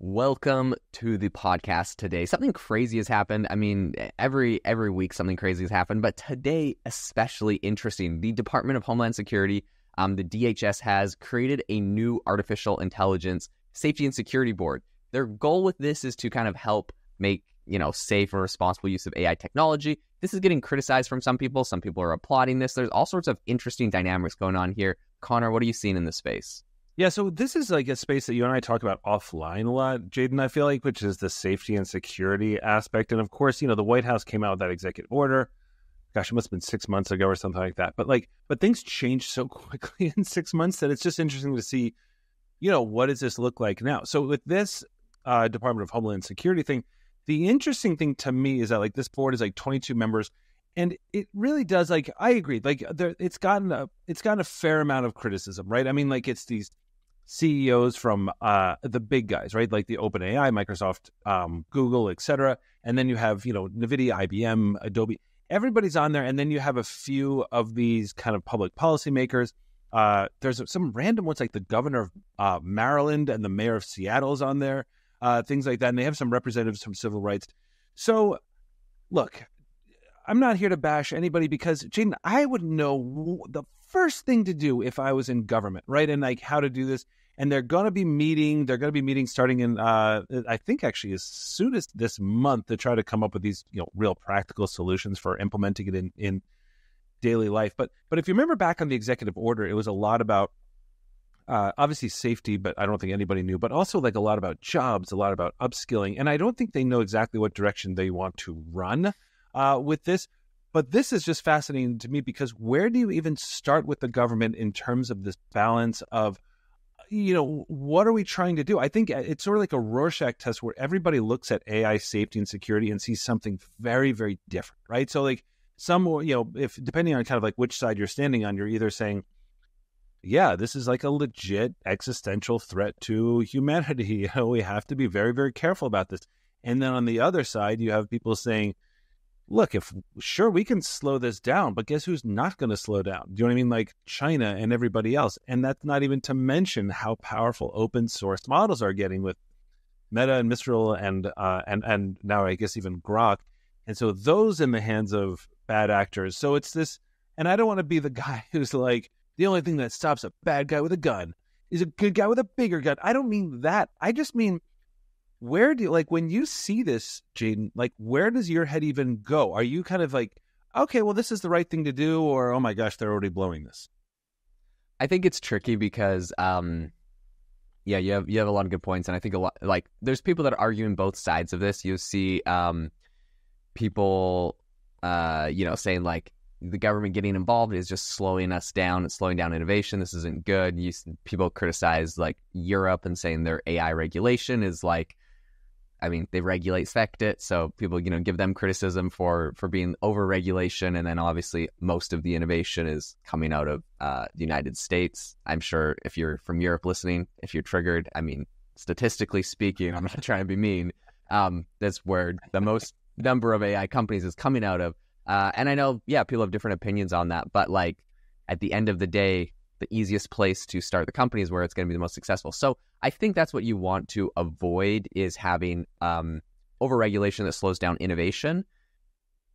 Welcome to the podcast today. Something crazy has happened. I mean, every week something crazy has happened, but today especially interesting. The Department of Homeland Security, the DHS, has created a new artificial intelligence safety and security board. Their goal with this is to kind of help make, safe and responsible use of AI technology. This is getting criticized from some people. Some people are applauding this. There's all sorts of interesting dynamics going on here. Connor, what are you seeing in this space? Yeah, so this is like a space that you and I talk about offline a lot, Jaden, I feel like, which is the safety and security aspect. And of course, the White House came out with that executive order. Gosh, it must have been 6 months ago or something like that. But things change so quickly in 6 months that it's just interesting to see, what does this look like now? So with this Department of Homeland Security thing, the interesting thing to me is that this board is 22 members. And it really does, I agree, it's gotten a fair amount of criticism, right? I mean, it's these CEOs from the big guys, right? Like the OpenAI, Microsoft, Google, et cetera. And then you have, NVIDIA, IBM, Adobe. Everybody's on there. And then you have a few of these kind of public policymakers. There's some random ones like the governor of Maryland and the mayor of Seattle is on there, things like that. And they have some representatives from civil rights. So, look, I'm not here to bash anybody because, Jaden, I would know the first thing to do if I was in government, right? And how to do this. And they're going to be meeting starting in, I think actually as soon as this month to try to come up with these, real practical solutions for implementing it in daily life. But if you remember back on the executive order, it was a lot about, obviously safety, but I don't think anybody knew, but also a lot about jobs, a lot about upskilling. And I don't think they know exactly what direction they want to run with this. But this is just fascinating to me because where do you even start with the government in terms of this balance of, what are we trying to do? I think it's sort of like a Rorschach test where everybody looks at AI safety and security and sees something very, very different, right? So some, if depending on kind of which side you're standing on, you're either saying, yeah, this is a legit existential threat to humanity. We have to be very, very careful about this. And then on the other side, you have people saying, look, sure, we can slow this down, but guess who's not going to slow down? Do you know what I mean? China and everybody else. And that's not even to mention how powerful open source models are getting with Meta and Mistral and now I guess even Grok. And so those in the hands of bad actors. So it's this, and I don't want to be the guy who's the only thing that stops a bad guy with a gun is a good guy with a bigger gun. I don't mean that. I just mean, where do you, when you see this, Jaden, where does your head even go? Are you kind of okay, well, this is the right thing to do, or, oh my gosh, they're already blowing this? I think it's tricky because, you have a lot of good points. And I think a lot, there's people that are arguing both sides of this. You see people, saying the government getting involved is just slowing us down. It's slowing down innovation. This isn't good. People criticize Europe and saying their AI regulation is they regulate it. So people, give them criticism for being over-regulation. And then obviously most of the innovation is coming out of the United States. I'm sure if you're from Europe listening, if you're triggered, statistically speaking, I'm not trying to be mean. That's where the most number of AI companies is coming out of. And I know, people have different opinions on that. But at the end of the day, the easiest place to start the company is where it's going to be the most successful. So I think that's what you want to avoid is having overregulation that slows down innovation.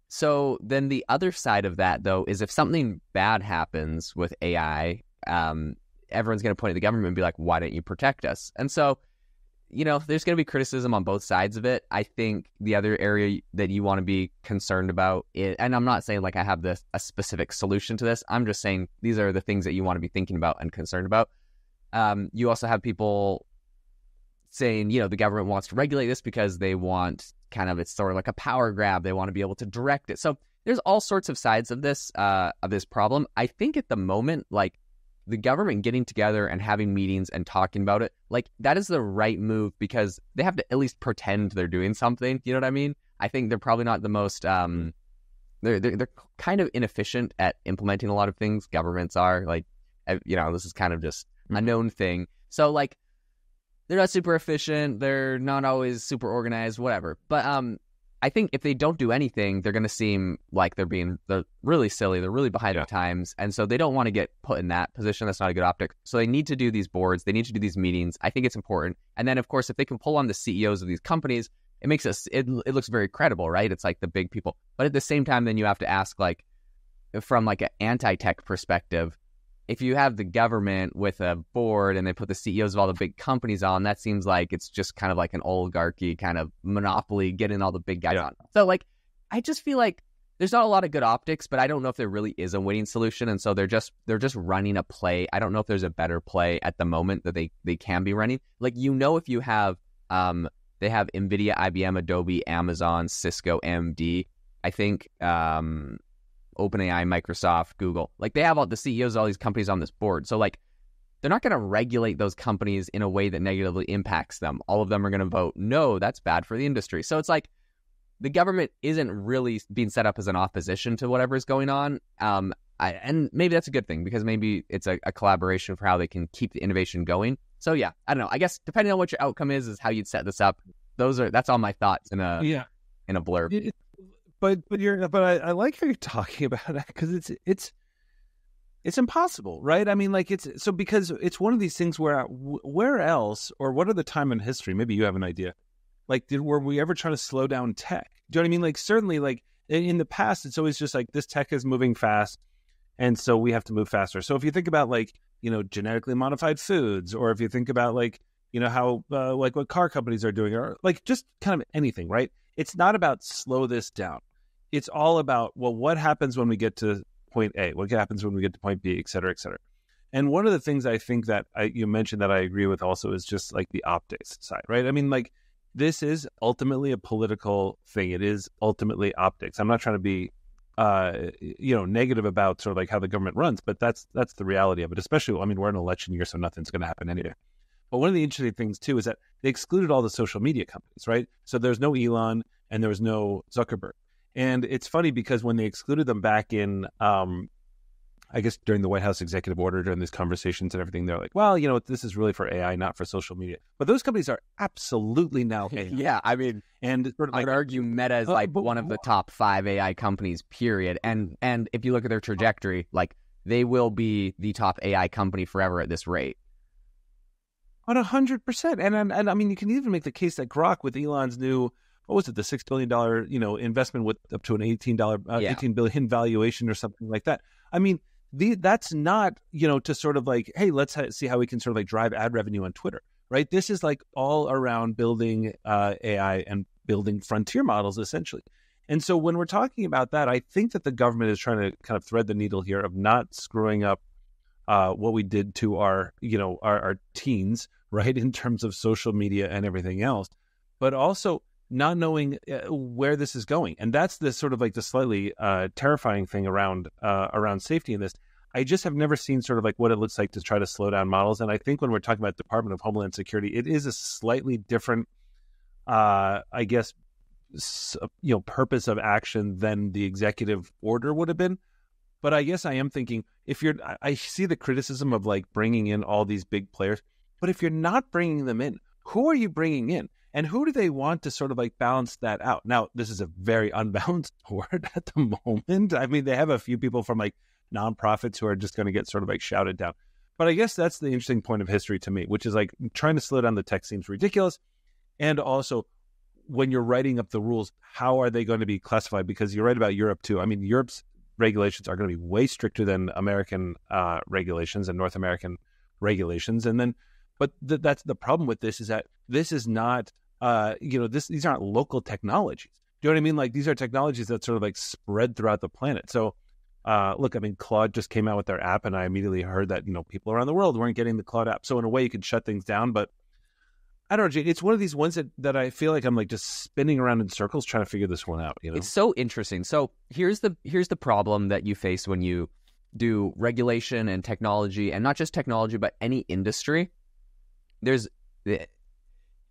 So then the other side of that, though, is if something bad happens with AI, everyone's going to point at the government and be like, why don't you protect us? And so, there's going to be criticism on both sides of it. I think the other area that you want to be concerned about, and I'm not saying I have a specific solution to this. I'm just saying these are the things that you want to be thinking about and concerned about. You also have people saying, the government wants to regulate this because they want it's sort of like a power grab. They want to be able to direct it. So there's all sorts of sides of this problem. I think at the moment, the government getting together and having meetings and talking about it, that is the right move because they have to at least pretend they're doing something. You know what I mean? I think they're probably not the most, they're kind of inefficient at implementing a lot of things. Governments are this is kind of just a known thing. So they're not super efficient. They're not always super organized, whatever. But I think if they don't do anything, they're going to seem like they're really silly. They're really behind the times. And so they don't want to get put in that position. That's not a good optic. So they need to do these boards. They need to do these meetings. I think it's important. And then, of course, if they can pull on the CEOs of these companies, it makes it looks very credible, right? It's like the big people. But at the same time, then you have to ask, like, from like an anti-tech perspective, if you have the government with a board and they put the CEOs of all the big companies on, that seems like it's just kind of like an oligarchy kind of monopoly, getting all the big guys on. So like, I just feel like there's not a lot of good optics, but I don't know if there really is a winning solution. And so they're just running a play. I don't know if there's a better play at the moment that they can be running. Like, if you have, they have NVIDIA, IBM, Adobe, Amazon, Cisco, AMD, I think, OpenAI, Microsoft, Google, like they have all the CEOs of all these companies on this board. So like, they're not going to regulate those companies in a way that negatively impacts them. All of them are going to vote, no, that's bad for the industry. So it's like the government isn't really being set up as an opposition to whatever is going on. And maybe that's a good thing, because maybe it's a collaboration for how they can keep the innovation going. So yeah, I don't know. I guess depending on what your outcome is how you'd set this up. That's all my thoughts in a blurb. But I like how you're talking about it, because it's impossible, right? I mean, like because it's one of these things where else, or what other time in history, maybe you have an idea, like were we ever trying to slow down tech? Do you know what I mean? Like certainly, like in the past, it's always just like this tech is moving fast, and so we have to move faster. So if you think about like genetically modified foods, or if you think about like how like what car companies are doing, or like just kind of anything, right? It's not about slow this down. It's all about, well, what happens when we get to point A? What happens when we get to point B, et cetera, et cetera. And one of the things I think that you mentioned that I agree with also is just like the optics side, right? I mean, like this is ultimately a political thing. It is ultimately optics. I'm not trying to be, negative about sort of like how the government runs, but that's the reality of it. Especially, I mean, we're in an election year, so nothing's going to happen anyway. But one of the interesting things too is that they excluded all the social media companies, right? So there's no Elon and there was no Zuckerberg. And it's funny because when they excluded them back in, I guess during the White House executive order, during these conversations and everything, they're like, well, this is really for AI, not for social media. But those companies are absolutely now AI. Yeah, I mean, and sort of I would argue Meta is like one of the top 5 AI companies, period. And if you look at their trajectory, like they will be the top AI company forever at this rate. 100%. And I mean, you can even make the case that Grok, with Elon's new, what was it, the $6 billion, investment with up to an $18 billion valuation or something like that. I mean, that's not, to sort of like, hey, let's see how we can sort of like drive ad revenue on Twitter, right? This is like all around building AI and building frontier models, essentially. And so when we're talking about that, I think that the government is trying to kind of thread the needle here of not screwing up what we did to our teens, right, in terms of social media and everything else, but also not knowing where this is going. And that's the sort of like the slightly terrifying thing around safety in this. I just have never seen sort of like what it looks like to try to slow down models. And I think when we're talking about Department of Homeland Security, it is a slightly different, I guess, purpose of action than the executive order would have been. But I guess I am thinking, I see the criticism of like bringing in all these big players, but if you're not bringing them in, who are you bringing in? And who do they want to sort of like balance that out? Now, this is a very unbalanced board at the moment. I mean, they have a few people from like nonprofits who are just going to get sort of like shouted down. But I guess that's the interesting point of history to me, which is like trying to slow down the tech seems ridiculous. And also, when you're writing up the rules, how are they going to be classified? Because you're right about Europe too. I mean, Europe's regulations are going to be way stricter than American regulations and North American regulations. And then, but that's the problem with this, is that this is not, these aren't local technologies. Do you know what I mean? Like these are technologies that sort of like spread throughout the planet. So look, I mean, Claude just came out with their app, and I immediately heard that, people around the world weren't getting the Claude app. So in a way you could shut things down, but I don't know, Jade, it's one of these ones that I feel like I'm like just spinning around in circles trying to figure this one out. It's so interesting. So here's the problem that you face when you do regulation and technology, and not just technology, but any industry. There's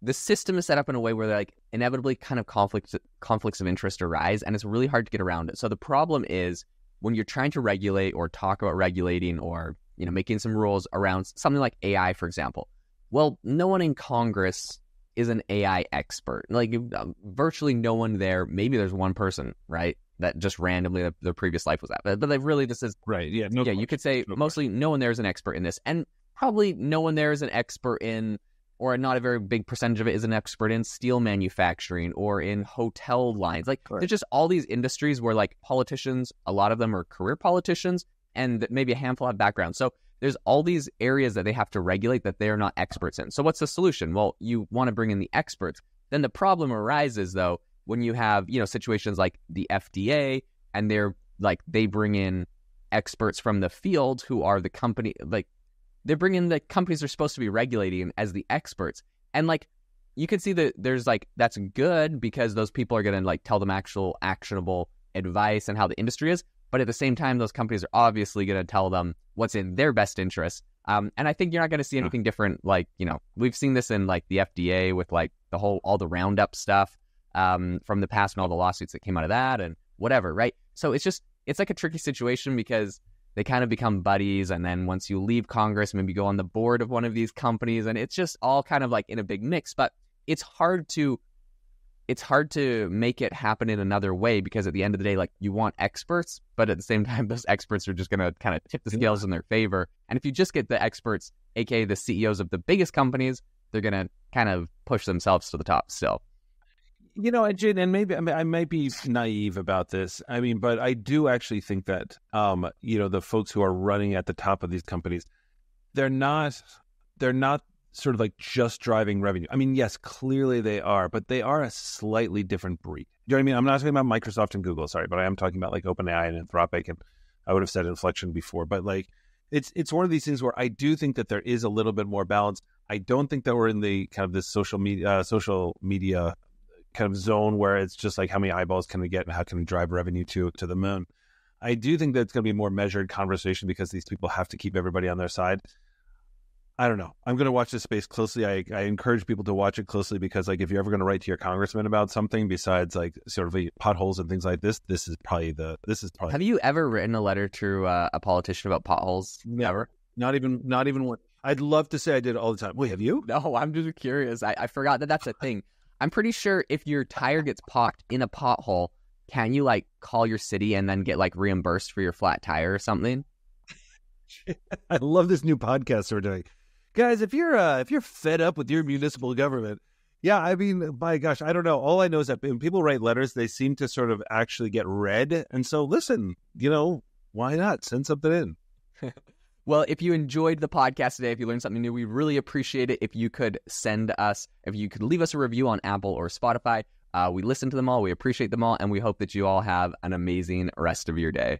the system is set up in a way where like inevitably kind of conflicts of interest arise, and it's really hard to get around it. So the problem is when you're trying to regulate or talk about regulating or making some rules around something like AI, for example. Well, no one in Congress is an AI expert. Like virtually no one there. Maybe there's one person, right, that just randomly their previous life was that. But like really, this is right. Yeah, you could say mostly no one there is an expert in this, and probably no one there is an expert in, or not a very big percentage of it is an expert in steel manufacturing or in hotel lines. Like there's just all these industries where like politicians, a lot of them are career politicians, and maybe a handful have background. So there's all these areas that they have to regulate that they're not experts in. So what's the solution? Well, you want to bring in the experts. Then the problem arises though when you have, situations like the FDA, and they bring in experts from the field who are the company, like they bring in the companies they're supposed to be regulating as the experts. And like, you can see that there's like, that's good because those people are going to like tell them actual actionable advice and how the industry is. But at the same time, those companies are obviously going to tell them what's in their best interest. And I think you're not going to see anything different. Like, we've seen this in like the FDA with like all the Roundup stuff from the past and all the lawsuits that came out of that and whatever, right? So it's like a tricky situation because they kind of become buddies. And then once you leave Congress, maybe go on the board of one of these companies. And it's just all kind of like in a big mix. But it's hard to make it happen in another way because at the end of the day, like you want experts, but at the same time, those experts are just going to kind of tip the scales in their favor. And if you just get the experts, aka the CEOs of the biggest companies, they're going to kind of push themselves to the top still. And Jade, and maybe I might be naive about this. I mean, but I do actually think that, the folks who are running at the top of these companies, they're not sort of like just driving revenue. I mean, yes, clearly they are, but they are a slightly different breed. You know what I mean? I'm not talking about Microsoft and Google, sorry, but I am talking about like OpenAI and Anthropic, and I would have said Inflection before, but like it's one of these things where I do think that there is a little bit more balance. I don't think that we're in the kind of this social media kind of zone where it's just like how many eyeballs can we get and how can we drive revenue to the moon. I do think that it's going to be a more measured conversation because these people have to keep everybody on their side. I don't know. I'm going to watch this space closely. I encourage people to watch it closely because like if you're ever going to write to your congressman about something besides like sort of potholes and things like this is probably. Have you ever written a letter to a politician about potholes? Never. Not even one. I'd love to say I did it all the time. Wait, have you? No, I'm just curious. I forgot that's a thing. I'm pretty sure if your tire gets popped in a pothole, can you like call your city and then get like reimbursed for your flat tire or something? I love this new podcast we're doing. Guys, if you're fed up with your municipal government, yeah, I mean, my gosh, I don't know. All I know is that when people write letters, they seem to sort of actually get read. And so listen, why not send something in? Well, if you enjoyed the podcast today, if you learned something new, we really appreciate it if you could leave us a review on Apple or Spotify. We listen to them all, we appreciate them all, and we hope that you all have an amazing rest of your day.